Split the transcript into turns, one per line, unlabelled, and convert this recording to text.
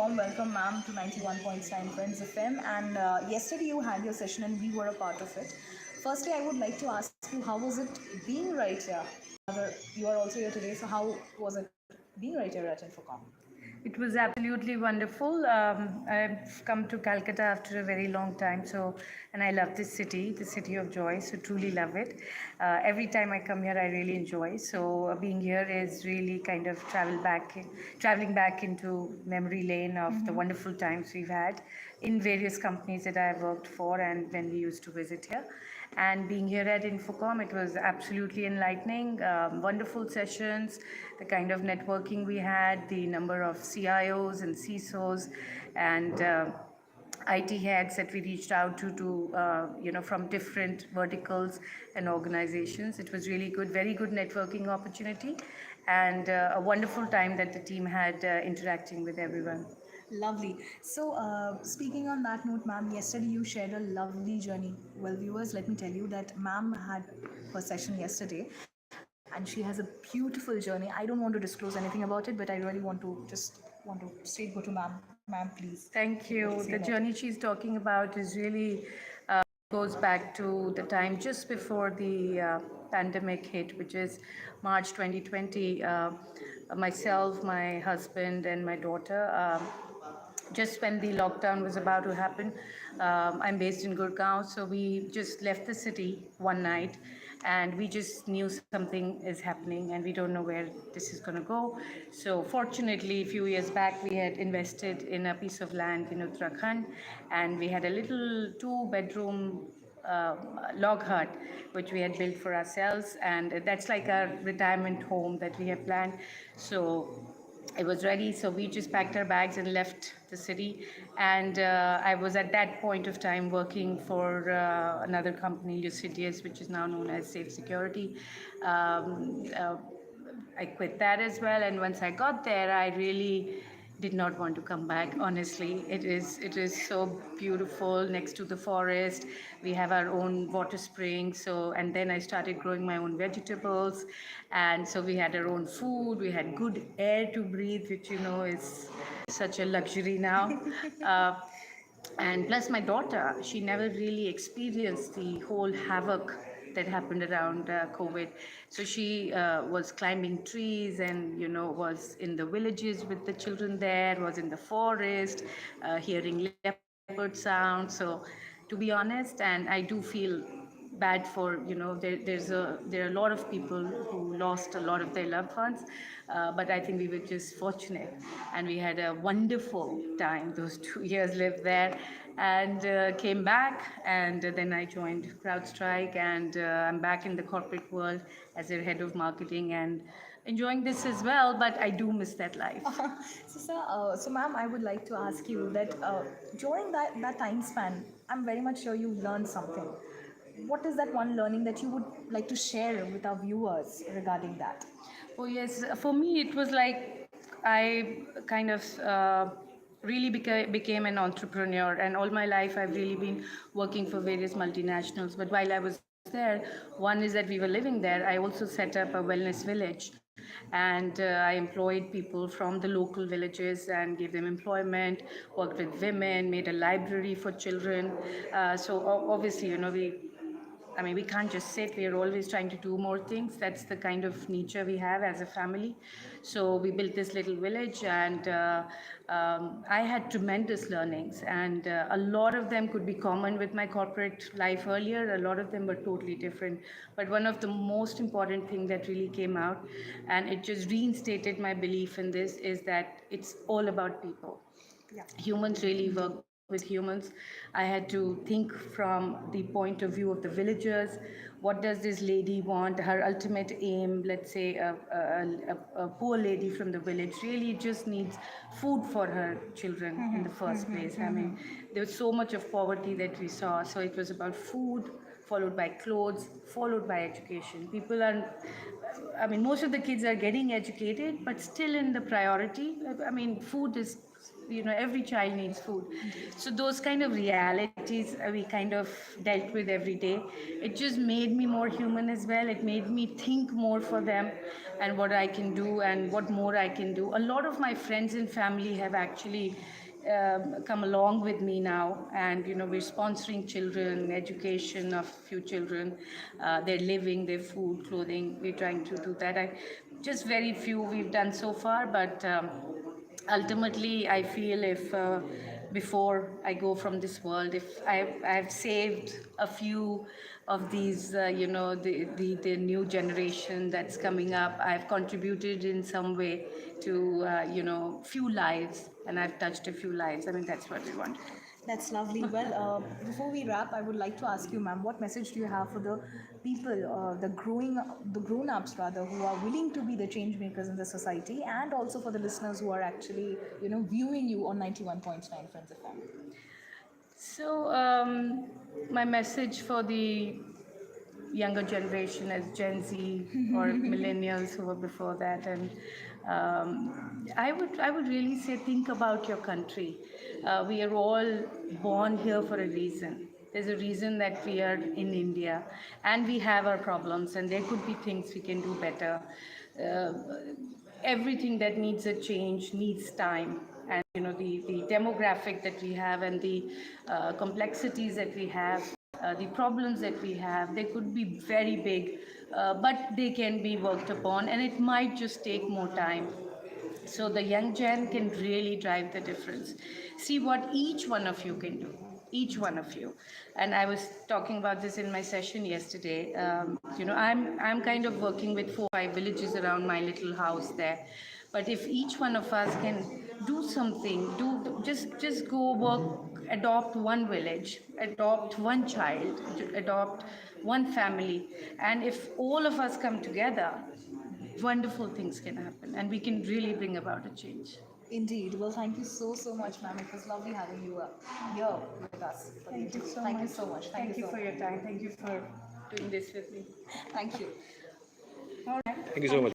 warm welcome, ma'am, to 91.9 Friends FM. And yesterday you had your session, and we were a part of it. Firstly, I would like to ask you, how was it being right here? You are also here today, so how was it being right here at Infocom?
It was absolutely wonderful. I've come to Calcutta after a very long time, and I love this city, the city of joy. So truly love it. Every time I come here, I really enjoy. So being here is really kind of traveling back into memory lane of the wonderful times we've had in various companies that I've worked for, and when we used to visit here. And being here at Infocom, it was absolutely enlightening. Wonderful sessions, the kind of networking we had, the number of CIOs and CISOs, and IT heads that we reached out to from different verticals and organizations. It was really good, very good networking opportunity, and a wonderful time that the team had interacting with everyone.
Lovely. So, speaking on that note, ma'am, yesterday you shared a lovely journey. Well, viewers, let me tell you that ma'am had her session yesterday, and she has a beautiful journey. I don't want to disclose anything about it, but I really want to straight go to ma'am. Ma'am, please.
Thank
What
you.
to say
The
about it?
journey she's talking about is really goes back to the time just before the pandemic hit, which is March 2020. Myself, my husband, and my daughter. Just when the lockdown was about to happen. I'm based in Gurgaon, so we just left the city one night and we just knew something is happening and we don't know where this is going to go. So, fortunately, a few years back, we had invested in a piece of land in Uttarakhand and we had a little two-bedroom uh, log hut which we had built for ourselves, and that's like a retirement home that we have planned. So it was ready, so we just packed our bags and left the city. And I was at that point of time working for another company, Lucidius, which is now known as Safe Security. Um, uh, I quit that as well, and once I got there, I really did not want to come back. Honestly, it is so beautiful next to the forest. We have our own water spring. So, and then I started growing my own vegetables, and so we had our own food. We had good air to breathe, which is such a luxury now. Uh, and plus, my daughter, she never really experienced the whole havoc that happened around COVID. So she was climbing trees and, was in the villages with the children there, was in the forest, hearing leopard sound. So, to be honest, and I do feel bad for there are a lot of people who lost a lot of their loved ones, but I think we were just fortunate and we had a wonderful time. Those 2 years lived there and came back, and then I joined CrowdStrike, and I'm back in the corporate world as their head of marketing and enjoying this as well, but I do miss that life.
So, sir, ma'am, I would like to ask you that during that time span, I'm very much sure you learned something. What is that one learning that you would like to share with our viewers regarding that?
Oh, yes. For me, it was like I kind of really became an entrepreneur, and all my life I've really been working for various multinationals. But while I was there, one is that we were living there. I also set up a wellness village, and I employed people from the local villages and gave them employment, worked with women, made a library for children. So obviously, we can't just sit. We are always trying to do more things. That's the kind of nature we have as a family. So we built this little village, and I had tremendous learnings. And a lot of them could be common with my corporate life earlier. A lot of them were totally different. But one of the most important things that really came out, and it just reinstated my belief in this, is that it's all about people.
Yeah.
Humans really work with humans. I had to think from the point of view of the villagers. What does this lady want? Her ultimate aim, let's say a poor lady from the village, really just needs food for her children in the first place. There was so much of poverty that we saw. So it was about food, followed by clothes, followed by education. Most of the kids are getting educated, but still in the priority. Food is every child needs food. So those kind of realities we kind of dealt with every day. It just made me more human as well. It made me think more for them and what I can do and what more I can do. A lot of my friends and family have actually come along with me now, and we're sponsoring children education of few children, their living, their food, clothing. We're trying to do that. Just very few we've done so far, but ultimately I feel if before I go from this world, if I've saved a few of these, the new generation that's coming up, I've contributed in some way to few lives, and I've touched a few lives. I mean, that's what we want to do.
That's lovely. Well, before we wrap, I would like to ask you, ma'am, what message do you have for the people, the grown-ups rather, who are willing to be the change makers in the society, and also for the listeners who are actually, viewing you on 91.9 Friends FM?
So, my message for the younger generation as Gen Z or millennials who were before that, and I would really say, think about your country. We are all born here for a reason. There's a reason that we are in India, and we have our problems, and there could be things we can do better. Uh, Everything that needs a change needs time, and the demographic that we have, and the complexities that we have, the problems that we have, they could be very big, but they can be worked upon, and it might just take more time. So the young gen can really drive the difference. See what each one of you can do, each one of you. And I was talking about this in my session yesterday. I'm kind of working with 4 or 5 villages around my little house there. But if each one of us can do something, just go work, adopt one village, adopt one child, adopt one family, and if all of us come together, wonderful things can happen, and we can really bring about a change.
Indeed. Well, thank you so, so much, ma'am. It was lovely having you here with us for the
Thank you
interview.
so
Thank you
much.
so much. Thank you
Thank you
so
for
much.
your time. Thank you for doing this with me.
Thank you.
All right.
Thank you so much.